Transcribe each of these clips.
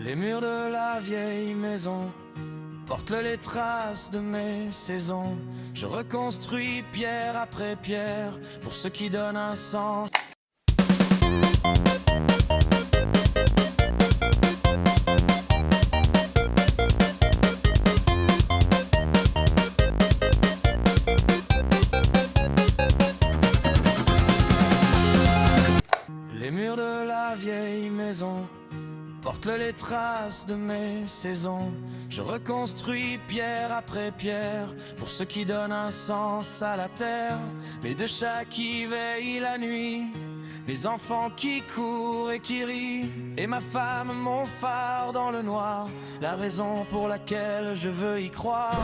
Les murs de la vieille maison portent les traces de mes saisons. Je reconstruis pierre après pierre pour ce qui donne un sens. Les murs de la vieille maison portent les traces de mes saisons. Je reconstruis pierre après pierre pour ce qui donne un sens à la terre. Mes deux chats qui veillent la nuit, mes enfants qui courent et qui rient, et ma femme, mon phare dans le noir, la raison pour laquelle je veux y croire.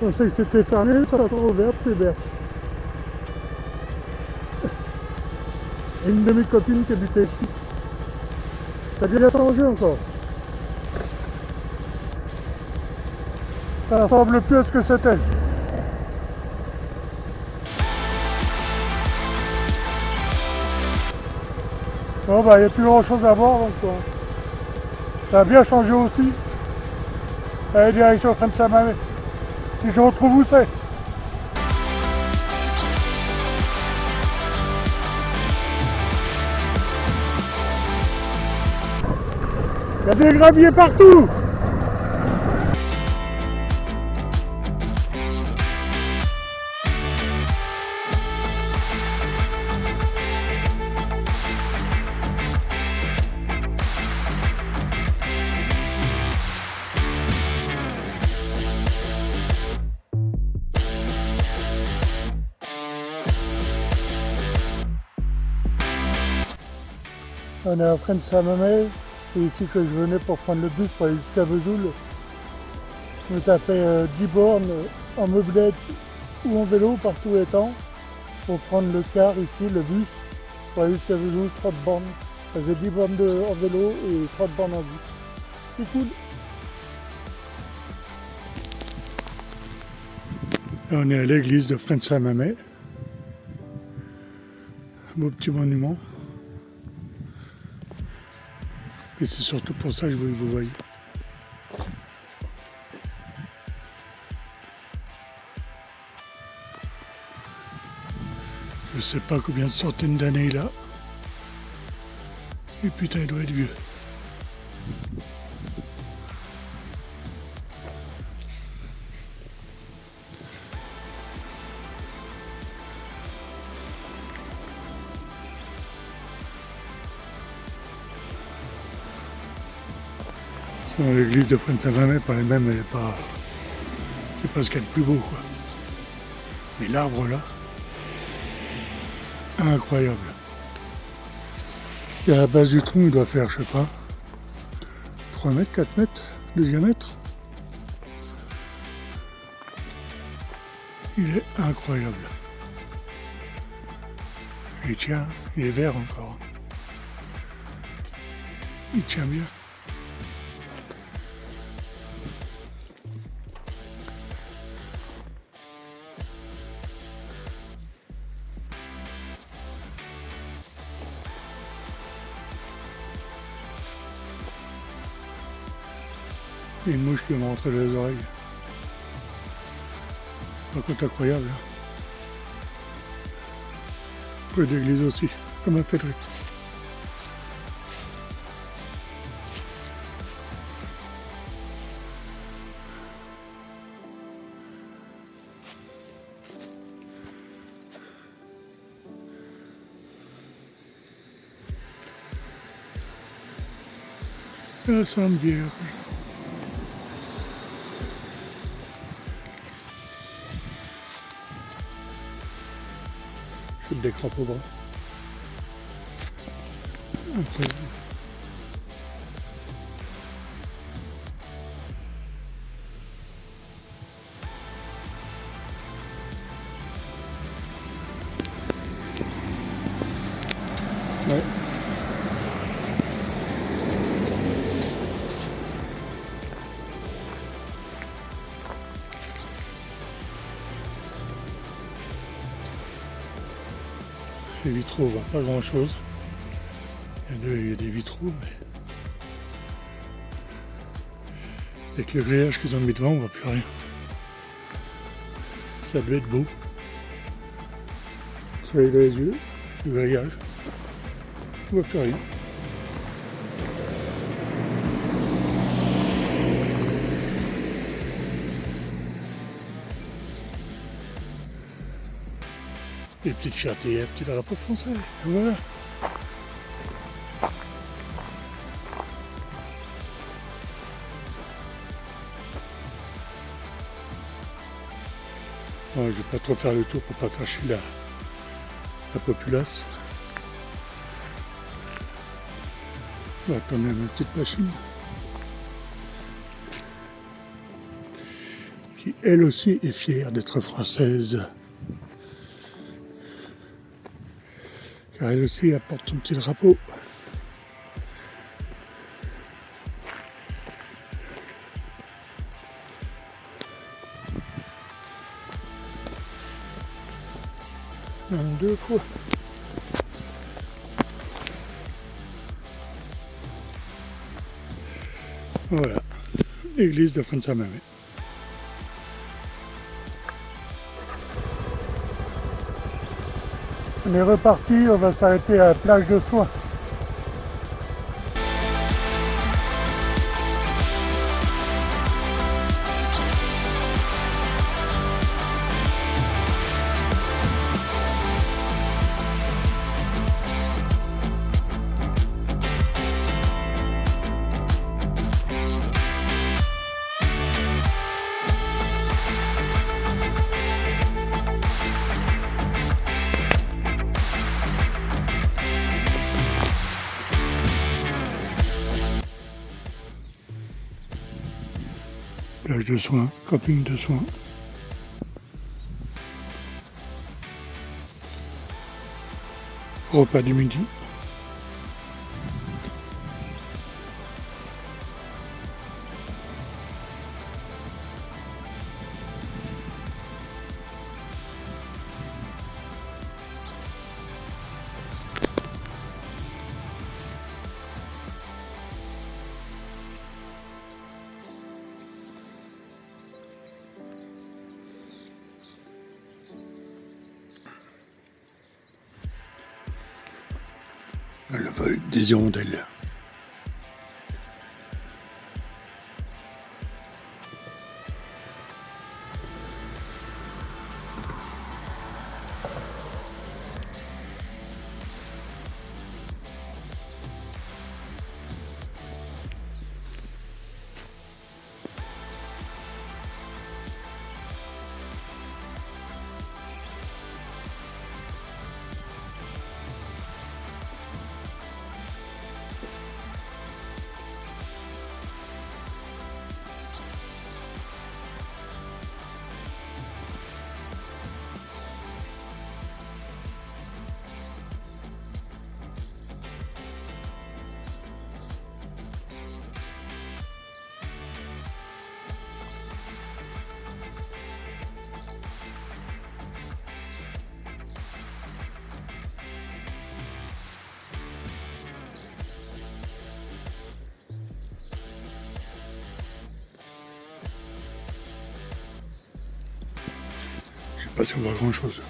Je pensais que c'était fermé, ça va trop ouvert, c'est vert. Et une de mes copines qui habitait ici. Ça a bien changé encore. Ça ressemble plus à ce que c'était. Bon bah il n'y a plus grand chose à voir donc quoi. Ça a bien changé aussi. Allez, direction Saint-Mamé. Si je retrouve où c'est. Il y a des graviers partout. On est à Fresnes-Saint-Mamé, c'est ici que je venais pour prendre le bus pour aller jusqu'à Vesoul. Je me tapais 10 bornes en meublette ou en vélo, partout étant, pour prendre le car ici, le bus, pour aller jusqu'à Vesoul, 30 bornes. Ça faisait 10 bornes en vélo et 30 bornes en bus. C'est cool. Là, on est à l'église de Fresnes-Saint-Mamé. Un beau petit monument. Et c'est surtout pour ça que je veux que vous voyez. Je sais pas combien de centaines d'années il a. Et putain, il doit être vieux. Bon, l'église de Fresnes-Saint-Mamé par elle-même, elle est pas. C'est pas ce qu'il y a de plus beau, quoi. Mais l'arbre là, incroyable. Et à la base du tronc, il doit faire, je sais pas, 3 mètres, 4 mètres de diamètre. Il est incroyable. Il tient, il est vert encore. Il tient bien. Il y a une mouche qui m'a entre les oreilles. Par contre, incroyable. Peu d'église aussi, comme un Fédric. La Sainte Vierge. Je des crampes au bras. Incroyable. Ouais. Les vitraux, on voit pas grand chose. Il y a des vitraux, mais avec le grillage qu'ils ont mis devant, on voit plus rien. Ça devait être beau. Soleil dans les yeux, le grillage, on voit plus rien. Les petites fiertés, un petit drapeau français, voilà. Bon, je vais pas trop faire le tour pour pas faire chier la populace. On va attendre une petite machine qui elle aussi est fière d'être française. Car elle aussi apporte son petit drapeau. Même 2 fois. Voilà, l'église de Fontaine-Marais. On est reparti, on va s'arrêter à la plage de Soins. Plage de Soins, camping de Soins. Repas du midi. Le vol des hirondelles. Je sais pas si on voit grand chose.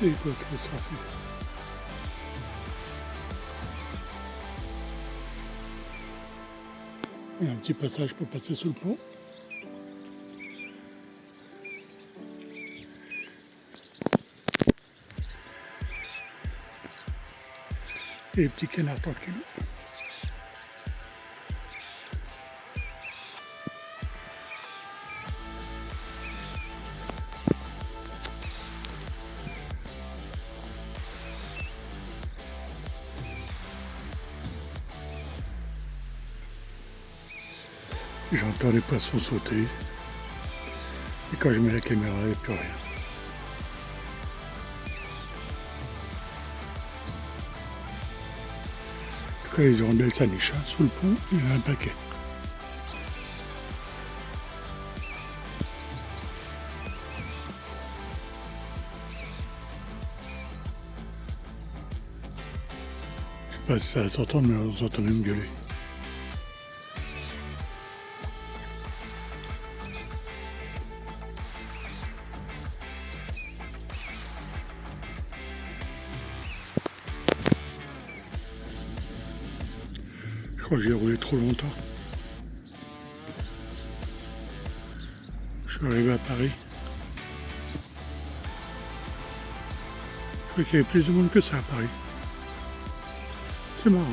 Et quoi que ce sera fait. Et un petit passage pour passer sous le pont. Et les petits canards tranquilles. J'entends les poissons sauter. Et quand je mets la caméra, il n'y a plus rien. En tout cas, les hirondelles s'anichent. Sous le pont, il y en a un paquet. Je sais pas si ça va s'entendre, mais on s'entend même gueuler. Je crois que j'ai roulé trop longtemps. Je suis arrivé à Paris. Je crois qu'il y avait plus de monde que ça à Paris. C'est marrant.